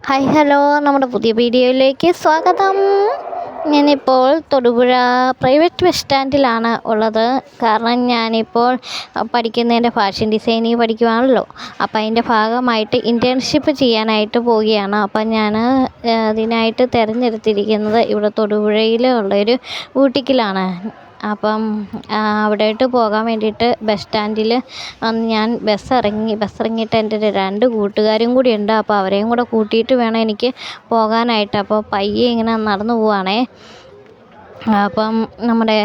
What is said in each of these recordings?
Hi hello നമ്മുടെ പുതിയ വീഡിയോയിലേക്ക് സ്വാഗതം. ഞാനിപ്പോൾ തൊടുപുഴ പ്രൈവറ്റ് ബസ് സ്റ്റാൻഡിലാണ് ഉള്ളത്. കാരണം ഞാനിപ്പോൾ പഠിക്കുന്നതിൻ്റെ ഫാഷൻ ഡിസൈനിങ് പഠിക്കുവാണല്ലോ. അപ്പോൾ അതിൻ്റെ ഭാഗമായിട്ട് ഇൻറ്റേൺഷിപ്പ് ചെയ്യാനായിട്ട് പോവുകയാണ്. അപ്പം ഞാൻ അതിനായിട്ട് തിരഞ്ഞെടുത്തിരിക്കുന്നത് ഇവിടെ തൊടുപുഴയിൽ ഉള്ളൊരു ബൂട്ടിക്കിലാണ്. അപ്പം അവിടോട്ട് പോകാൻ വേണ്ടിയിട്ട് ബസ് സ്റ്റാൻഡിൽ ഞാൻ ബസ്സിറങ്ങിയിട്ട് എൻ്റെ 2 കൂട്ടുകാരും കൂടി ഉണ്ട്. അപ്പോൾ അവരെയും കൂടെ കൂട്ടിയിട്ട് വേണം എനിക്ക് പോകാനായിട്ട്. അപ്പോൾ പയ്യെ ഇങ്ങനെ നടന്നു പോവുകയാണേ. അപ്പം നമ്മുടെ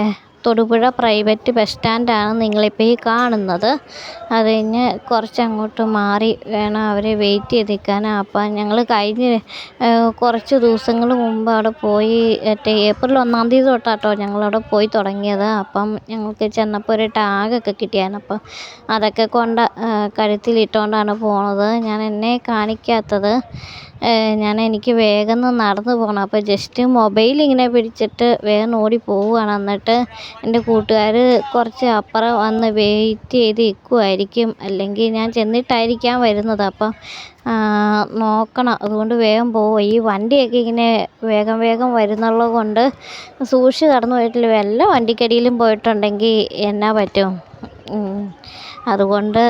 തൊടുപുഴ പ്രൈവറ്റ് ബസ് സ്റ്റാൻഡാണ് നിങ്ങളിപ്പോൾ ഈ കാണുന്നത്. അത് കഴിഞ്ഞ് കുറച്ചങ്ങോട്ട് മാറി വേണം അവരെ വെയിറ്റ് ചെയ്ത് നിൽക്കാൻ. അപ്പം ഞങ്ങൾ കുറച്ച് ദിവസങ്ങൾ മുമ്പ് അവിടെ പോയി. ഏപ്രിൽ 1-ാം തീയതി തൊട്ടാട്ടോ ഞങ്ങളവിടെ പോയി തുടങ്ങിയത്. അപ്പം ഞങ്ങൾക്ക് ചെന്നപ്പോൾ ഒരു ടാഗൊക്കെ കിട്ടിയായിരുന്നു. അപ്പം അതൊക്കെ കഴുത്തിലിട്ടുകൊണ്ടാണ് പോണത്. എന്നെ കാണിക്കാത്തത് എനിക്ക് വേഗം നടന്നു പോകണം. അപ്പോൾ ജസ്റ്റ് മൊബൈൽ ഇങ്ങനെ പിടിച്ചിട്ട് വേഗം ഓടി പോവുകയാണ്. എന്നിട്ട് എൻ്റെ കൂട്ടുകാർ കുറച്ച് അപ്പുറം വന്ന് വെയിറ്റ് ചെയ്ത് നിൽക്കുമായിരിക്കും, അല്ലെങ്കിൽ ഞാൻ ചെന്നിട്ടായിരിക്കാം വരുന്നത്. അപ്പം നോക്കണം. അതുകൊണ്ട് വേഗം പോവുക. ഈ വണ്ടിയൊക്കെ ഇങ്ങനെ വേഗം വരുന്നുള്ളത് കൊണ്ട് സൂക്ഷിച്ച് കടന്നു പോയിട്ടില്ല. വല്ല വണ്ടിക്കടിയിലും പോയിട്ടുണ്ടെങ്കിൽ എന്നാ പറ്റും? അതുകൊണ്ട്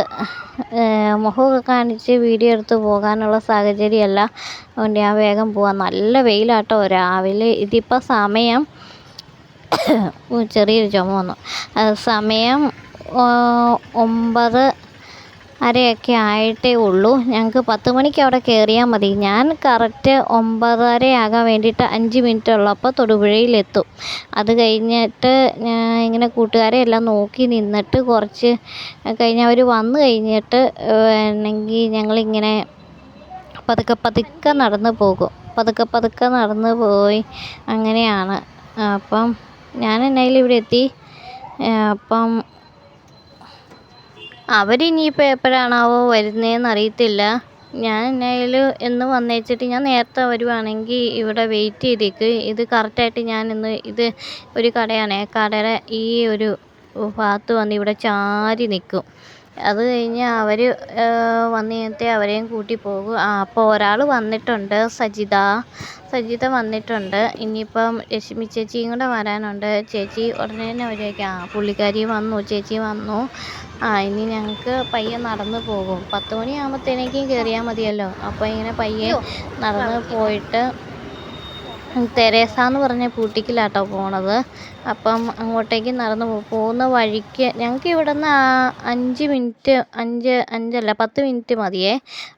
മുഖമൊക്കെ കാണിച്ച് വീഡിയോ എടുത്ത് പോകാനുള്ള സാഹചര്യമല്ല. അതുകൊണ്ട് ഞാൻ വേഗം പോവാം. നല്ല വെയിലാട്ടോ രാവിലെ. ഇതിപ്പോൾ സമയം ചെറിയൊരു ചുമ വന്നു. സമയം 9:30 ആയിട്ടേ ഉള്ളൂ. ഞങ്ങൾക്ക് 10 മണിക്ക് അവിടെ കയറിയാൽ മതി. ഞാൻ കറക്റ്റ് 9:30 ആകാൻ വേണ്ടിയിട്ട് 5 മിനിറ്റ് ഉള്ളപ്പോൾ തൊടുപുഴയിലെത്തും. അത് കഴിഞ്ഞിട്ട് ഇങ്ങനെ കൂട്ടുകാരെ എല്ലാം നോക്കി നിന്നിട്ട് കുറച്ച് കഴിഞ്ഞ് അവർ വന്നു കഴിഞ്ഞിട്ട് വേണമെങ്കിൽ ഞങ്ങളിങ്ങനെ പതുക്കെ നടന്ന് പോകും. പതുക്കെ നടന്ന് പോയി അങ്ങനെയാണ്. അപ്പം ഞാൻ എന്നായാലും ഇവിടെ എത്തി. അപ്പം അവരിനിയിപ്പോൾ എപ്പോഴാണാവോ വരുന്നതെന്ന് അറിയത്തില്ല. ഞാൻ എന്നായാലും എന്ന് വന്നേച്ചിട്ട് ഞാൻ നേരത്തെ വരുവാണെങ്കിൽ ഇവിടെ വെയിറ്റ് ചെയ്തേക്ക്. ഇത് കറക്റ്റായിട്ട് ഇത് ഒരു കടയാണേ. കടയുടെ ഈ ഒരു ഭാഗത്ത് വന്ന് ഇവിടെ ചാരി നിൽക്കും. അത് കഴിഞ്ഞ് അവർ വന്ന് കഴിഞ്ഞിട്ട് അവരെയും കൂട്ടി പോകും. അപ്പോൾ ഒരാൾ വന്നിട്ടുണ്ട്, സജിത വന്നിട്ടുണ്ട്. ഇനിയിപ്പം രശ്മി ചേച്ചിയും കൂടെ വരാനുണ്ട്. ചേച്ചി ഉടനെ തന്നെ വരുമായിരിക്കും. പുള്ളിക്കാരി വന്നു, ചേച്ചി വന്നു. ഇനി ഞങ്ങൾക്ക് പയ്യെ നടന്ന് പോകും. 10 മണിയാകുമ്പോഴത്തേക്കും കയറിയാൽ മതിയല്ലോ. അപ്പോൾ ഇങ്ങനെ പയ്യെ നടന്ന് പോയിട്ട് തെരേസ എന്ന് പറഞ്ഞ ബൂട്ടിക്കിലാട്ടോ പോണത്. അപ്പം അങ്ങോട്ടേക്ക് നടന്ന് പോകുന്ന വഴിക്ക് ഞങ്ങൾക്ക് ഇവിടെ നിന്ന് 5 മിനിറ്റ് 10 മിനിറ്റ് മതിയേ.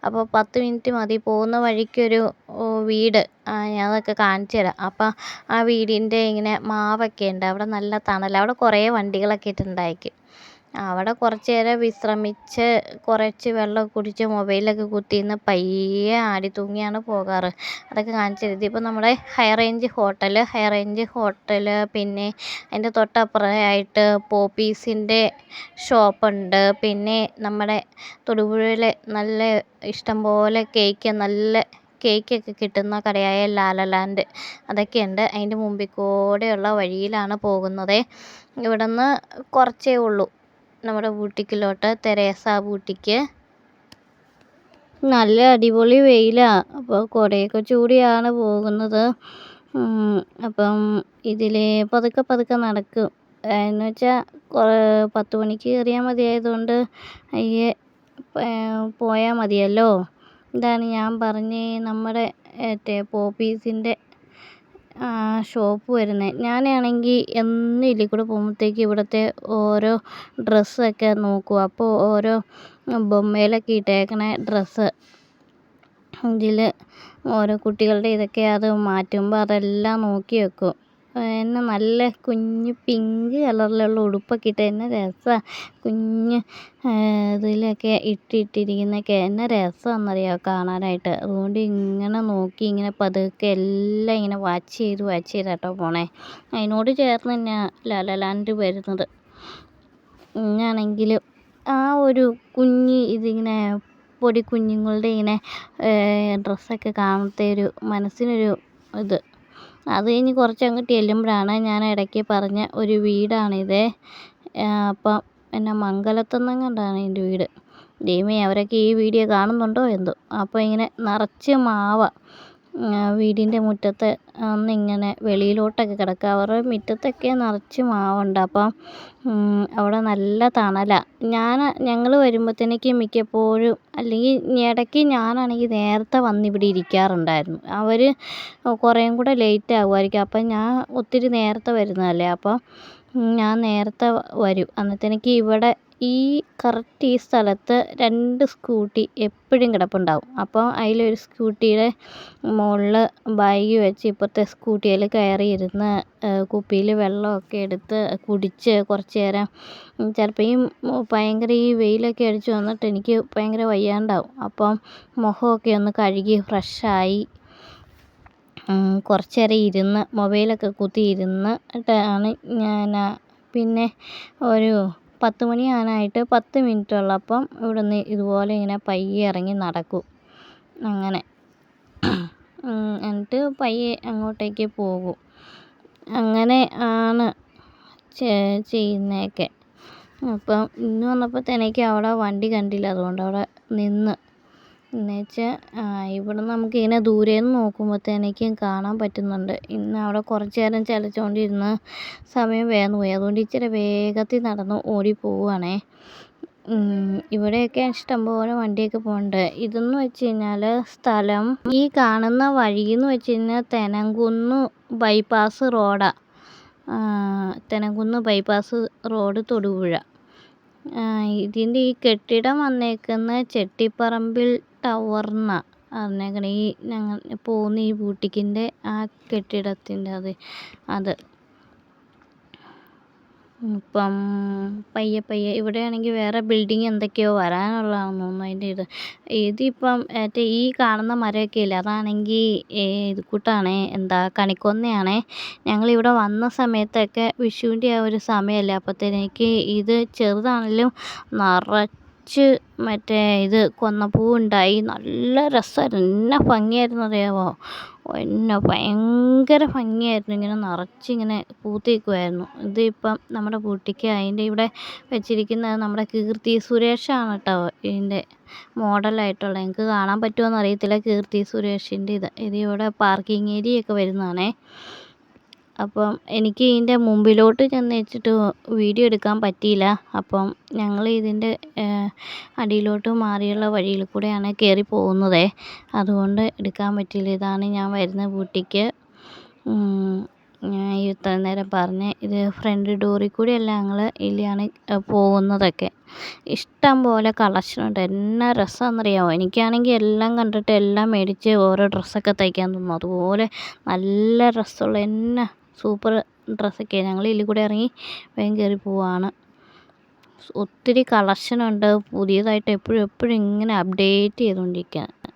അപ്പോൾ 10 മിനിറ്റ് മതി. പോകുന്ന വഴിക്കൊരു വീട്, ഞാൻ അതൊക്കെ കാണിച്ചു തരാം. അപ്പം ആ വീടിൻ്റെ ഇങ്ങനെ മാവൊക്കെ ഉണ്ട്. അവിടെ നല്ല തണലാണ്. അവിടെ കുറേ വണ്ടികളൊക്കെ ഇട്ടുണ്ടായിരിക്കും. അവിടെ കുറച്ച് നേരം വിശ്രമിച്ച് കുറച്ച് വെള്ളം കുടിച്ച് മൊബൈലൊക്കെ കുത്തിയിരുന്ന് പയ്യെ ആടി തൂങ്ങിയാണ് പോകാറ്. അതൊക്കെ കാണിച്ചു തരും. ഇതിപ്പോൾ നമ്മുടെ ഹൈ റേഞ്ച് ഹോട്ടൽ, പിന്നെ അതിൻ്റെ തൊട്ടപ്പുറമായിട്ട് പോപ്പീസിൻ്റെ ഷോപ്പുണ്ട്. പിന്നെ നമ്മുടെ തൊടുപുഴയിലെ നല്ല ഇഷ്ടംപോലെ നല്ല കേക്കൊക്കെ കിട്ടുന്ന കടയായ ലാലലാൻഡ് അതൊക്കെയുണ്ട്. അതിൻ്റെ മുമ്പിൽ കൂടെയുള്ള വഴിയിലാണ് പോകുന്നത്. ഇവിടെ നിന്ന് കുറച്ചേ ഉള്ളൂ നമ്മുടെ ബൂട്ടിക്കിലോട്ട്, തെരേസ ബൂട്ടിക്ക്. നല്ല അടിപൊളി വെയിലാണ്. അപ്പോൾ കുടയൊക്കെ ചൂടിയാണ് പോകുന്നത്. അപ്പം ഇതിൽ പതുക്കെ നടക്കും. എന്ന് വെച്ചാൽ 10 മണിക്ക് കയറിയാൽ മതിയായതുകൊണ്ട് അയ്യെ പോയാൽ മതിയല്ലോ. ഇതാണ് ഞാൻ നമ്മുടെ പോപ്പീസിൻ്റെ ഷോപ്പ് വരുന്നത്. ഞാനാണെങ്കിൽ എന്നും ഇതിൽ കൂടെ പോകുമ്പോഴത്തേക്ക് ഇവിടുത്തെ ഓരോ ഡ്രസ്സൊക്കെ നോക്കും. അപ്പോൾ ഓരോ ബൊമ്മയിലൊക്കെ ഇട്ടേക്കണ ഡ്രസ്സ് ഇതിൽ ഓരോ കുട്ടികളുടെ ഇതൊക്കെ അത് മാറ്റുമ്പോൾ അതെല്ലാം നോക്കി വെക്കും. നല്ല കുഞ്ഞ് പിങ്ക് കളറിലുള്ള ഉടുപ്പൊക്കെ ഇട്ട് എന്നെ രസമാണ്. കുഞ്ഞ് ഇതിലൊക്കെ ഇട്ടിരിക്കുന്നതൊക്കെ എന്നെ രസമാണെന്നറിയാമോ കാണാനായിട്ട്. അതുകൊണ്ട് ഇങ്ങനെ നോക്കി ഇങ്ങനെ പതുക്കെ എല്ലാം ഇങ്ങനെ വാച്ച് ചെയ്താട്ടോ പോണേ. അതിനോട് ചേർന്ന് തന്നെയാണ് ലാലാലാൻഡ് വരുന്നത്. ഞാനെങ്കിലും ആ ഒരു ഇതിങ്ങനെ പൊടി കുഞ്ഞുങ്ങളുടെ ഇങ്ങനെ ഡ്രസ്സൊക്കെ കാണത്തെ ഒരു മനസ്സിനൊരു ഇത്. അത് കഴിഞ്ഞ് കുറച്ചങ്ങോട്ട് ചെല്ലുമ്പോഴാണ് ഞാൻ ഇടയ്ക്ക് പറഞ്ഞ ഒരു വീടാണിത്. അപ്പം മംഗലത്തുനിന്നെങ്ങാണ്ടാണ് എൻ്റെ വീട്. ദൈവമേ അവരൊക്കെ ഈ വീഡിയോ കാണുന്നുണ്ടോ എന്തോ. അപ്പോൾ ഇങ്ങനെ നിറച്ച് മാവാ വീടിൻ്റെ മുറ്റത്ത് ഒന്നിങ്ങനെ വെളിയിലോട്ടൊക്കെ കിടക്കുക. അവരുടെ മുറ്റത്തൊക്കെ നിറച്ച് മാവുണ്ട്. അപ്പം അവിടെ നല്ല തണലാണ്. ഞങ്ങൾ വരുമ്പോഴത്തേക്ക് മിക്കപ്പോഴും അല്ലെങ്കിൽ ഇടയ്ക്ക് ഞാനാണെങ്കിൽ നേരത്തെ വന്നിവിടെ ഇരിക്കാറുണ്ടായിരുന്നു. അവർ കുറേയും കൂടെ ലേറ്റ് ആകുമായിരിക്കും. അപ്പം ഞാൻ ഒത്തിരി നേരത്തെ വരുന്നതല്ലേ, അപ്പം ഞാൻ നേരത്തെ വരും. അന്നത്തേക്ക് ഇവിടെ ഈ കറക്റ്റ് ഈ സ്ഥലത്ത് 2 സ്കൂട്ടി എപ്പോഴും കിടപ്പുണ്ടാവും. അപ്പോൾ അതിലൊരു സ്കൂട്ടിയുടെ മുകളിൽ ബാഗ് വെച്ച് ഇപ്പോഴത്തെ സ്കൂട്ടിയിൽ കയറിയിരുന്ന് കുപ്പിയിൽ വെള്ളമൊക്കെ എടുത്ത് കുടിച്ച് കുറച്ച് നേരം ചിലപ്പോൾ ഭയങ്കര ഈ വെയിലൊക്കെ അടിച്ച് വന്നിട്ട് എനിക്ക് ഭയങ്കര വയ്യാണ്ടാവും. അപ്പം മുഖമൊക്കെ ഒന്ന് കഴുകി ഫ്രഷായി കുറച്ച് നേരം ഇരുന്ന് മൊബൈലൊക്കെ കുത്തി ഇരുന്നിട്ടാണ് ഞാൻ പിന്നെ ഒരു 10 മണിയാകാനായിട്ട് 10 മിനിറ്റ് ഉള്ളപ്പം ഇവിടുന്ന് ഇതുപോലെ ഇങ്ങനെ പയ്യെ ഇറങ്ങി നടക്കും. അങ്ങനെ എന്നിട്ട് പയ്യെ അങ്ങോട്ടേക്ക് പോകും. അങ്ങനെ ആണ് ചെയ്യുന്നതൊക്കെ. അപ്പം ഇന്ന് വന്നപ്പോഴത്തേക്ക് അവിടെ വണ്ടി കണ്ടില്ല, അതുകൊണ്ട് അവിടെ നിന്ന്. എന്നുവെച്ചാൽ ഇവിടുന്ന് നമുക്കിങ്ങനെ ദൂരേന്ന് നോക്കുമ്പോഴത്തേക്കും കാണാൻ പറ്റുന്നുണ്ട്. ഇന്ന് അവിടെ കുറച്ച് നേരം ചലിച്ചുകൊണ്ടിരുന്ന് സമയം വേഗം പോയി. അതുകൊണ്ട് ഇച്ചിരി വേഗത്തിൽ നടന്ന് ഓടി പോവുകയാണേ. ഇവിടെയൊക്കെ ഇഷ്ടംപോലെ വണ്ടിയൊക്കെ പോകുന്നുണ്ട്. ഇതെന്ന് വെച്ച് കഴിഞ്ഞാൽ സ്ഥലം ഈ കാണുന്ന വഴിയെന്ന് വെച്ച് കഴിഞ്ഞാൽ തെനംകുന്ന് ബൈപ്പാസ് റോഡാണ്. Thenamkunnu bypass road Thodupuzha. ഇതിൻ്റെ ഈ കെട്ടിടം വന്നേക്കുന്ന ചെട്ടിപ്പറമ്പിൽ ടവറിനാണ് പറഞ്ഞേക്കണേ. ഈ ഞങ്ങൾ പോകുന്ന ഈ ബൂട്ടിക്കിൻ്റെ ആ കെട്ടിടത്തിൻ്റെ അത് ഇപ്പം പയ്യെ ഇവിടെയാണെങ്കിൽ വേറെ ബിൽഡിങ് എന്തൊക്കെയോ വരാനുള്ളതാണെന്ന് തോന്നുന്നു. ഇതിപ്പം മറ്റേ ഈ കാണുന്ന മരമൊക്കെ ഇല്ലേ, അതാണെങ്കിൽ ഇത് കൂട്ടാണേ, എന്താ കണിക്കൊന്നയാണേ. ഞങ്ങളിവിടെ വന്ന സമയത്തൊക്കെ വിഷുവിൻ്റെ ആ ഒരു സമയമല്ലേ, അപ്പോഴത്തേക്ക് ഇത് ചെറുതാണെങ്കിലും നിറച്ച് മറ്റേ ഇത് കൊന്നപ്പൂവുണ്ടായി. നല്ല രസമായിരുന്നു. എന്നാ ഭംഗിയായിരുന്നു അറിയാമോ. എന്നെ ഭയങ്കര ഭംഗിയായിരുന്നു. ഇങ്ങനെ നിറച്ചിങ്ങനെ പൂത്ത് നിൽക്കുമായിരുന്നു. ഇതിപ്പം നമ്മുടെ ബൂട്ടിക്ക് അതിൻ്റെ ഇവിടെ വെച്ചിരിക്കുന്നത് നമ്മുടെ കീർത്തി സുരേഷാണ് കേട്ടോ ഇതിൻ്റെ മോഡലായിട്ടുള്ളത്. എനിക്ക് കാണാൻ പറ്റുമോയെന്ന് അറിയത്തില്ല. കീർത്തി സുരേഷിൻ്റെ ഇതിവിടെ പാർക്കിംഗ് ഏരിയയൊക്കെ വരുന്നതാണേ. അപ്പം എനിക്ക് ഇതിൻ്റെ മുമ്പിലോട്ട് ചെന്ന് വെച്ചിട്ട് വീഡിയോ എടുക്കാൻ പറ്റിയില്ല. അപ്പം ഞങ്ങൾ ഇതിൻ്റെ അടിയിലോട്ട് മാറിയുള്ള വഴിയിൽ കൂടെയാണ് കയറി പോകുന്നത്. അതുകൊണ്ട് എടുക്കാൻ പറ്റിയില്ല. ഇതാണ് ഞാൻ വരുന്ന ബൂട്ടിക്ക്. ഞാൻ ഇത്ര നേരം പറഞ്ഞ് ഇത് ഫ്രണ്ട് ഡോറിൽ കൂടെയല്ല, ഞങ്ങൾ ഇതിലാണ് പോകുന്നതൊക്കെ. ഇഷ്ടം പോലെ കളക്ഷനുണ്ട്. എന്നാ രസമാണെന്നറിയാമോ. എനിക്കാണെങ്കിൽ എല്ലാം കണ്ടിട്ട് എല്ലാം മേടിച്ച് ഓരോ ഡ്രസ്സൊക്കെ തയ്ക്കാൻ തോന്നും. അതുപോലെ നല്ല രസമുള്ള എന്നാ സൂപ്പർ ഡ്രസ്സൊക്കെയാണ്. ഞങ്ങൾ ഇതിൽ കൂടെ ഇറങ്ങി വേഗം കയറി പോവാണ്. ഒത്തിരി കളക്ഷനുണ്ട്. പുതിയതായിട്ട് എപ്പോഴും ഇങ്ങനെ അപ്ഡേറ്റ് ചെയ്തുകൊണ്ടിരിക്കുകയാണ്.